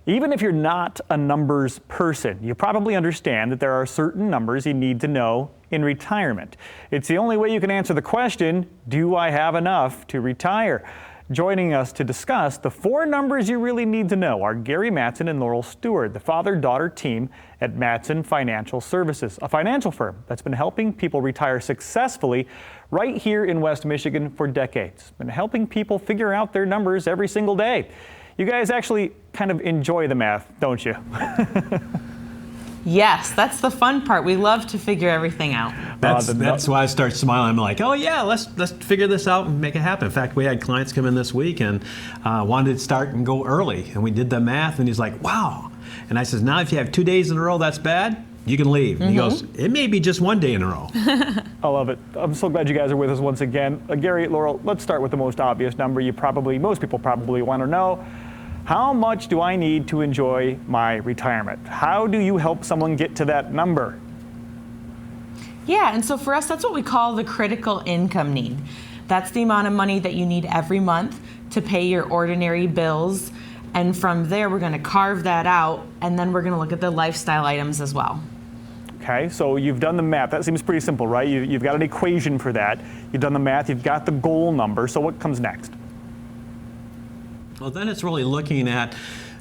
Even if you're not a numbers person, you probably understand that there are certain numbers you need to know in retirement. It's the only way you can answer the question, do I have enough to retire? Joining us to discuss the 4 numbers you really need to know are Gary Mattson and Laurel Stewart, the father-daughter team at Mattson Financial Services, a financial firm that's been helping people retire successfully right here in West Michigan for decades, and helping people figure out their numbers every single day. You guys actually kind of enjoy the math, don't you? Yes, that's the fun part. We love to figure everything out. That's why I start smiling. I'm like, oh yeah, let's figure this out and make it happen. In fact, we had clients come in this week and wanted to start and go early, and we did the math, and he's like, wow. And I says, now if you have 2 days in a row, that's bad. You can leave. And he goes, it may be just 1 day in a row. I love it. I'm so glad you guys are with us once again. Gary, Laurel, let's start with the most obvious number most people probably want to know. How much do I need to enjoy my retirement? How do you help someone get to that number? Yeah, and so for us, that's what we call the critical income need. That's the amount of money that you need every month to pay your ordinary bills. And from there, we're going to carve that out, and then we're going to look at the lifestyle items as well. Okay, so you've done the math. That seems pretty simple, right? You've got an equation for that. You've done the math. You've got the goal number. So what comes next? Well, then it's really looking at,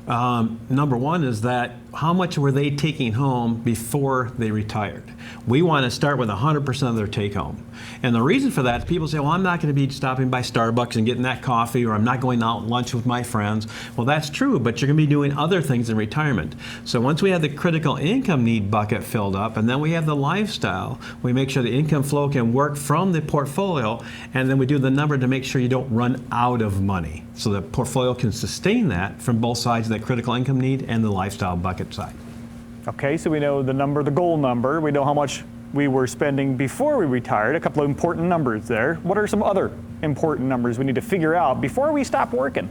number one is that how much were they taking home before they retired? We want to start with 100% of their take home. And the reason for that, people say, well, I'm not going to be stopping by Starbucks and getting that coffee, or I'm not going out lunch with my friends. Well, that's true, but you're going to be doing other things in retirement. So once we have the critical income need bucket filled up, and then we have the lifestyle, we make sure the income flow can work from the portfolio, and then we do the number to make sure you don't run out of money. So the portfolio can sustain that from both sides of the critical income need and the lifestyle bucket side. Okay, so we know the number, the goal number. We know how much we were spending before we retired, a couple of important numbers there. What are some other important numbers we need to figure out before we stop working?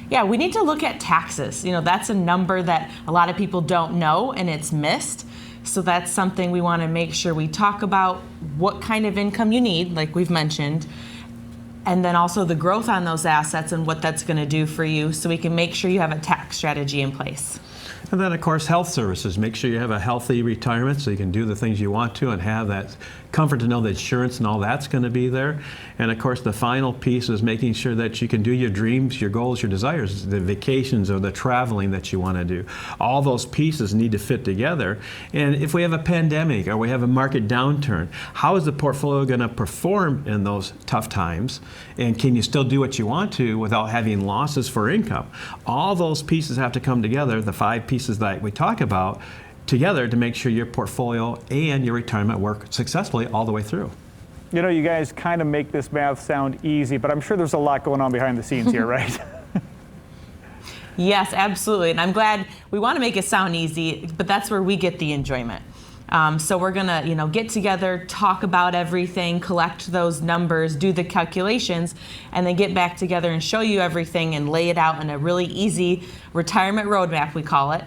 Yeah, we need to look at taxes. You know, that's a number that a lot of people don't know and it's missed. So that's something we want to make sure we talk about, what kind of income you need, like we've mentioned, and then also the growth on those assets and what that's going to do for you, so we can make sure you have a tax strategy in place. And then, of course, health services. Make sure you have a healthy retirement so you can do the things you want to and have that comfort to know that insurance and all that's going to be there. And, of course, the final piece is making sure that you can do your dreams, your goals, your desires, the vacations or the traveling that you want to do. All those pieces need to fit together. And if we have a pandemic or we have a market downturn, how is the portfolio going to perform in those tough times? And can you still do what you want to without having losses for income? All those pieces have to come together, the 5 pieces that we talk about, together to make sure your portfolio and your retirement work successfully all the way through. You know, you guys kind of make this math sound easy, but I'm sure there's a lot going on behind the scenes here, right? Yes, absolutely. And I'm glad we want to make it sound easy, but that's where we get the enjoyment. So we're going to, get together, talk about everything, collect those numbers, do the calculations, and then get back together and show you everything and lay it out in a really easy retirement roadmap, we call it,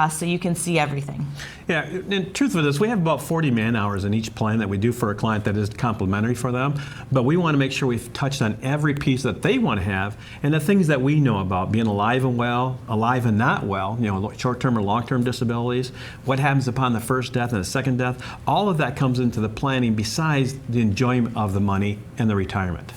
so you can see everything. Yeah, and truth of it is we have about 40 man hours in each plan that we do for a client that is complimentary for them, but we want to make sure we've touched on every piece that they want to have and the things that we know about being alive and well, alive and not well, short-term or long-term disabilities, what happens upon the first death and the second death. All of that comes into the planning besides the enjoyment of the money and the retirement.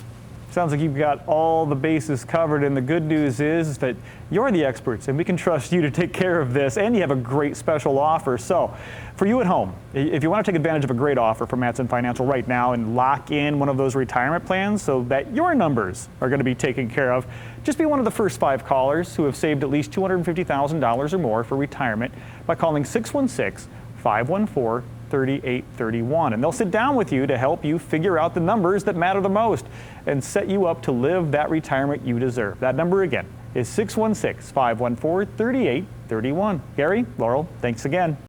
Sounds like you've got all the bases covered, and the good news is that you're the experts and we can trust you to take care of this, and you have a great special offer. So for you at home, if you want to take advantage of a great offer from Mattson Financial right now and lock in one of those retirement plans so that your numbers are going to be taken care of, just be one of the first 5 callers who have saved at least $250,000 or more for retirement by calling 616-514-3831, and they'll sit down with you to help you figure out the numbers that matter the most and set you up to live that retirement you deserve. That number again is 616-514-3831. Gary, Laurel, thanks again.